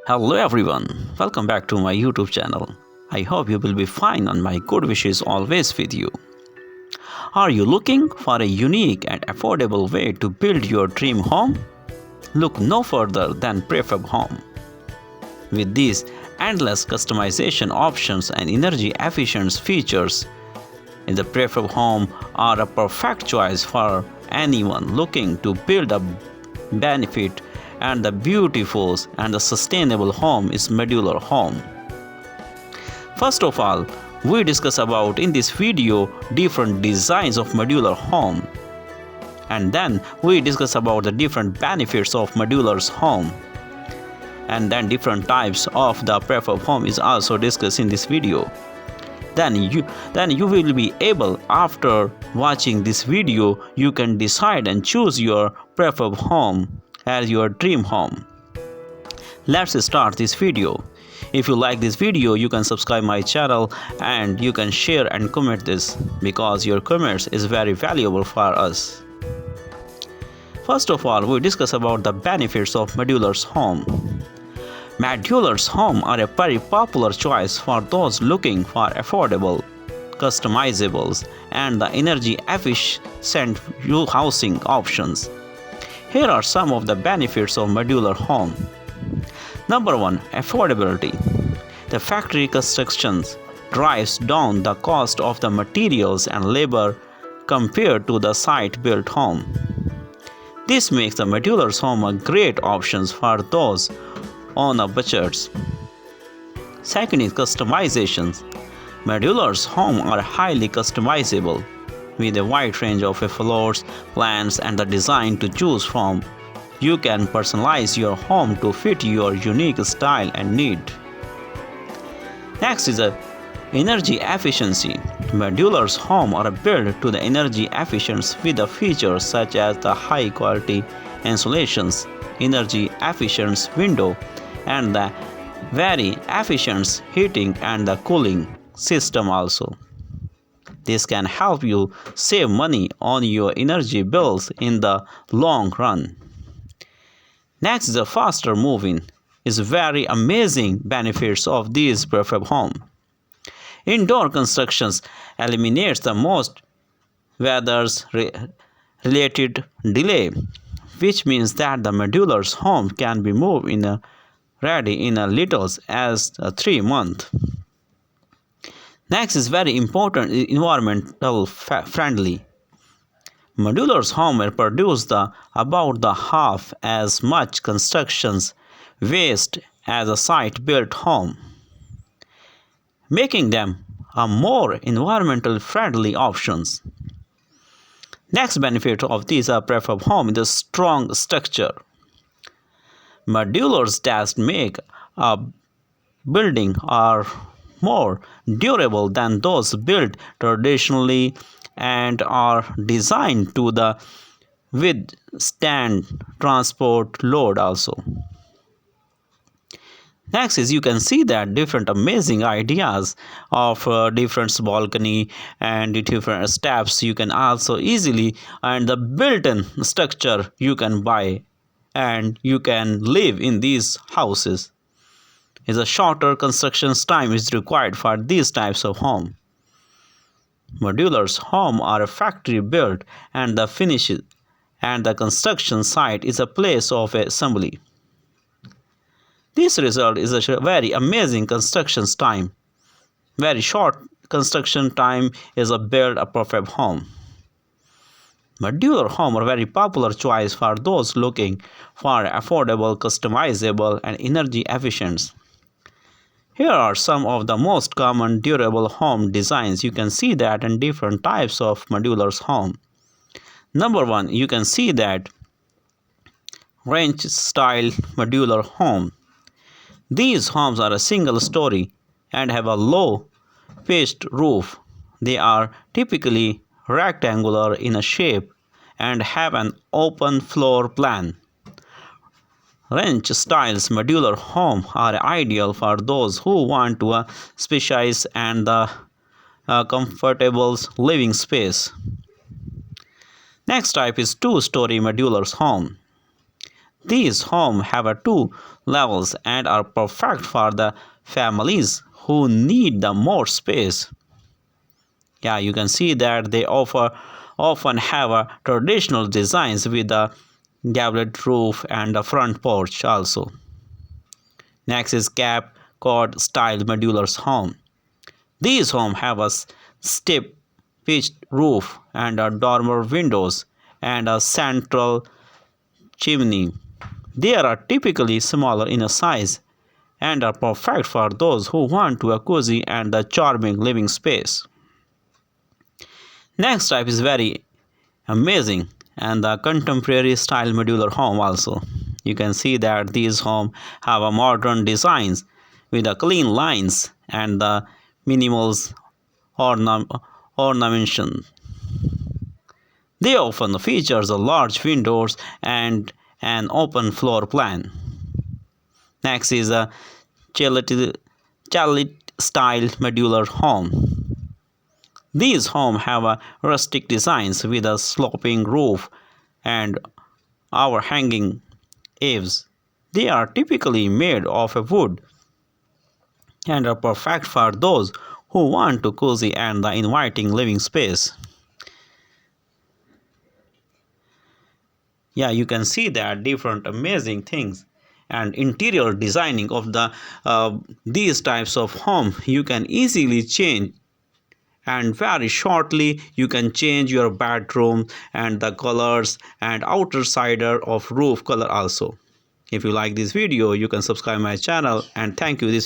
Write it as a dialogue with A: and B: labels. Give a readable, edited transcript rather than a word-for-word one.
A: Hello everyone, welcome back to my YouTube channel. I hope you will be fine and my good wishes always with you. Are you looking for a unique and affordable way to build your dream home? Look no further than Prefab Home. With these endless customization options and energy efficient features, the Prefab Home are a perfect choice for anyone looking to build a benefit and the beautiful and the sustainable home is Modular Home. First of all, we discuss about in this video different designs of Modular Home, and then we discuss about the different benefits of Modular Home, and then different types of the Prefab Home is also discussed in this video. Then you will be able, after watching this video, you can decide and choose your Prefab Home as your dream home. Let's start this video. If you like this video, you can subscribe my channel and you can share and comment this because your comments is very valuable for us. First of all, we discuss about the benefits of Modular Home. Modular Home are a very popular choice for those looking for affordable, customizables, and the energy efficient housing options. Here are some of the benefits of Modular Home. Number 1. Affordability. The factory construction drives down the cost of the materials and labor compared to the site-built home. This makes the Modular Home a great option for those on a budget. Second is customizations. Modular Home are highly customizable, with a wide range of floors, plans, and the design to choose from. You can personalize your home to fit your unique style and need. Next is energy efficiency. Modular Home are built to the energy efficient with the features such as the high quality insulations, energy efficient window, and the very efficient heating and the cooling system also. This can help you save money on your energy bills in the long run. Next, the faster moving is very amazing benefits of these Prefab Home. Indoor constructions eliminates the most weather-related delay, which means that the Modular Home can be moved ready in as little as 3 months. Next is very important, environmental friendly. Modular Home produce about half as much construction waste as a site-built home, making them a more environmental friendly options. Next benefit of these Prefab Home is the strong structure. Modulars that make a building are more durable than those built traditionally and are designed to withstand transport load also. Next is you can see that different amazing ideas of different balcony and different steps you can also easily, and the built-in structure you can buy and you can live in these houses. Is a shorter construction time is required for these types of home. Modular home are factory built and the finish and the construction site is a place of assembly. This result is a very amazing construction time. Very short construction time is a build a Prefab Home. Modular home are very popular choice for those looking for affordable, customizable, and energy efficient. Here are some of the most common durable home designs. You can see that in different types of Modular Home. Number 1, you can see that ranch style Modular Home. These homes are a single story and have a low pitched roof. They are typically rectangular in a shape and have an open floor plan. Ranch styles Modular Home are ideal for those who want to spacious and comfortable living space. Next type is two-story Modular Home. These homes have two levels and are perfect for the families who need the more space. Yeah, you can see that they often have a traditional designs with a gabled roof and a front porch also. Next is Cape Cod style modular home. These homes have a step pitched roof and a dormer windows and a central chimney. They are typically smaller in size and are perfect for those who want a cozy and a charming living space. Next type is very amazing and the contemporary style modular home also. You can see that these homes have a modern designs with the clean lines and the minimals ornamentation. They often features a large windows and an open floor plan. Next is a chalet style modular home. These homes have a rustic designs with a sloping roof and overhanging eaves. They are typically made of wood and are perfect for those who want to cozy and the inviting living space. Yeah, you can see that different amazing things and interior designing of these types of home you can easily change, and very shortly you can change your bedroom and the colors and outer side of roof color also. If you like this video, you can subscribe my channel, and thank you. This